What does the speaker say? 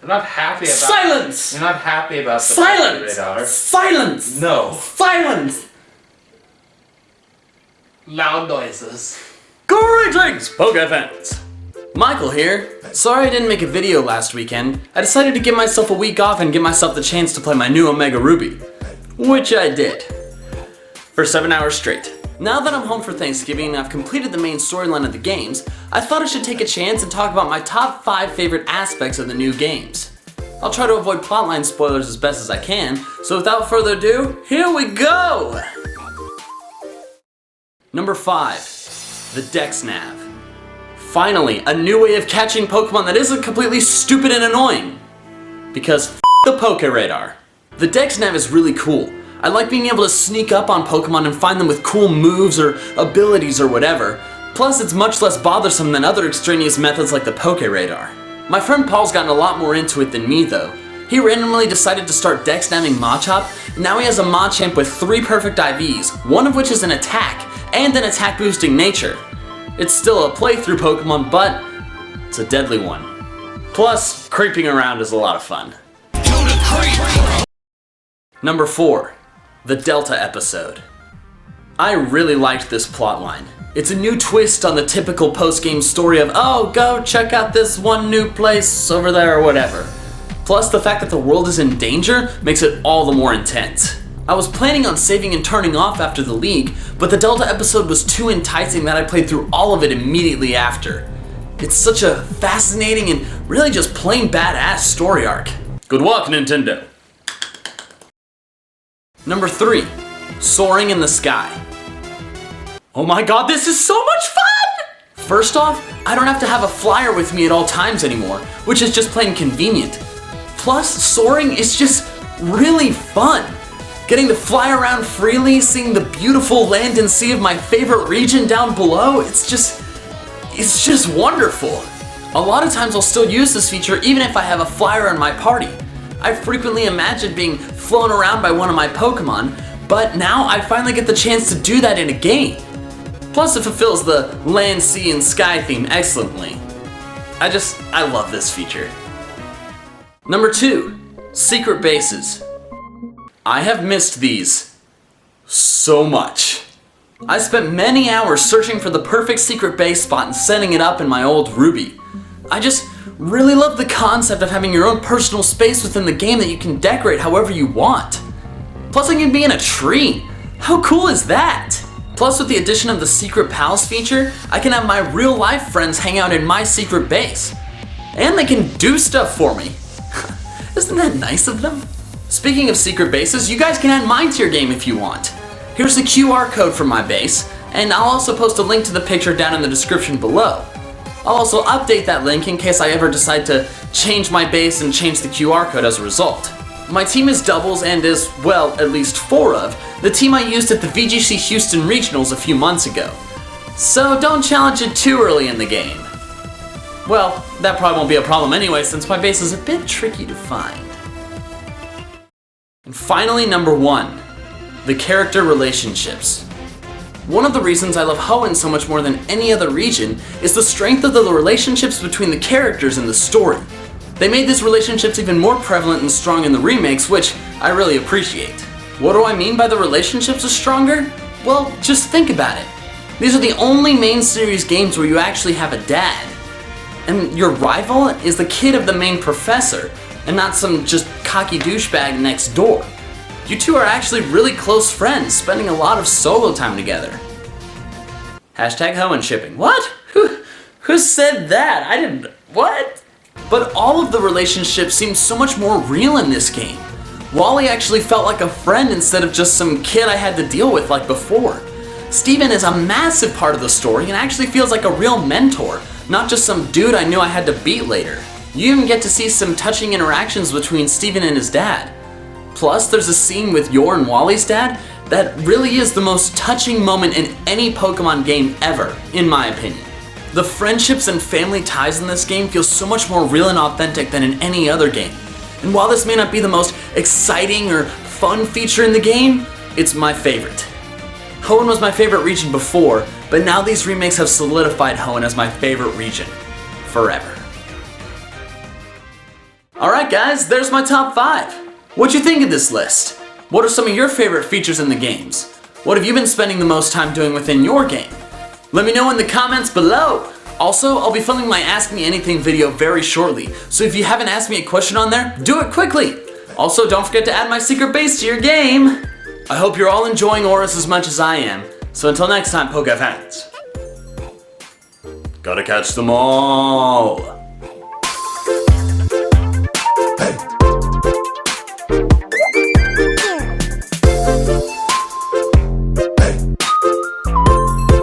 You're not happy about... Silence! You're not happy about the Silence! radar. Silence! No. Silence! Loud noises. Greetings, Poke fans! Michael here. Sorry I didn't make a video last weekend. I decided to give myself a week off and give myself the chance to play my new Omega Ruby. Which I did. For 7 hours straight. Now that I'm home for Thanksgiving and I've completed the main storyline of the games, I thought I should take a chance and talk about my top 5 favorite aspects of the new games. I'll try to avoid plotline spoilers as best as I can, so without further ado, here we go! Number 5. The Dex Nav. Finally, a new way of catching Pokemon that isn't completely stupid and annoying. Because f*** the Poke Radar. The Dex Nav is really cool. I like being able to sneak up on Pokemon and find them with cool moves or abilities or whatever. Plus, it's much less bothersome than other extraneous methods like the Poke Radar. My friend Paul's gotten a lot more into it than me though. He randomly decided to start Dex Namming Machop, and now he has a Machamp with 3 perfect IVs, one of which is an attack, and an attack boosting nature. It's still a playthrough Pokemon, but it's a deadly one. Plus, creeping around is a lot of fun. Number 4. The Delta episode. I really liked this plotline. It's a new twist on the typical post-game story of, oh, go check out this one new place over there or whatever. Plus, the fact that the world is in danger makes it all the more intense. I was planning on saving and turning off after the league, but the Delta episode was too enticing that I played through all of it immediately after. It's such a fascinating and really just plain badass story arc. Good work, Nintendo. Number 3. Soaring in the Sky. Oh my god, this is so much fun! First off, I don't have to have a flyer with me at all times anymore, which is just plain convenient. Plus, soaring is just really fun. Getting to fly around freely, seeing the beautiful land and sea of my favorite region down below, it's just wonderful. A lot of times I'll still use this feature even if I have a flyer in my party. I frequently imagined being flown around by one of my Pokemon, but now I finally get the chance to do that in a game. Plus it fulfills the land, sea, and sky theme excellently. I love this feature. Number 2. Secret Bases. I have missed these so much. I spent many hours searching for the perfect secret base spot and setting it up in my old Ruby. I just really love the concept of having your own personal space within the game that you can decorate however you want. Plus I can be in a tree. How cool is that? Plus with the addition of the Secret Pals feature, I can have my real life friends hang out in my secret base. And they can do stuff for me. Isn't that nice of them? Speaking of secret bases, you guys can add mine to your game if you want. Here's the QR code for my base, and I'll also post a link to the picture down in the description below. I'll also update that link in case I ever decide to change my base and change the QR code as a result. My team is doubles and is, well, at least 4 of, the team I used at the VGC Houston Regionals a few months ago. So don't challenge it too early in the game. Well, that probably won't be a problem anyway since my base is a bit tricky to find. And finally, number 1. The character relationships. One of the reasons I love Hoenn so much more than any other region is the strength of the relationships between the characters in the story. They made these relationships even more prevalent and strong in the remakes, which I really appreciate. What do I mean by the relationships are stronger? Well, just think about it. These are the only main series games where you actually have a dad. And your rival is the kid of the main professor, and not some just cocky douchebag next door. You two are actually really close friends, spending a lot of solo time together. Hashtag Hoenn shipping. What? Who said that? I didn't... What? But all of the relationships seem so much more real in this game. Wally actually felt like a friend instead of just some kid I had to deal with like before. Steven is a massive part of the story and actually feels like a real mentor, not just some dude I knew I had to beat later. You even get to see some touching interactions between Steven and his dad. Plus, there's a scene with Yor and Wally's dad that really is the most touching moment in any Pokemon game ever, in my opinion. The friendships and family ties in this game feel so much more real and authentic than in any other game. And while this may not be the most exciting or fun feature in the game, it's my favorite. Hoenn was my favorite region before, but now these remakes have solidified Hoenn as my favorite region. Forever. Alright guys, there's my top 5. What'd you think of this list? What are some of your favorite features in the games? What have you been spending the most time doing within your game? Let me know in the comments below. Also, I'll be filming my Ask Me Anything video very shortly, so if you haven't asked me a question on there, do it quickly. Also, don't forget to add my secret base to your game. I hope you're all enjoying ORAS as much as I am. So until next time, Poke fans. Gotta catch them all.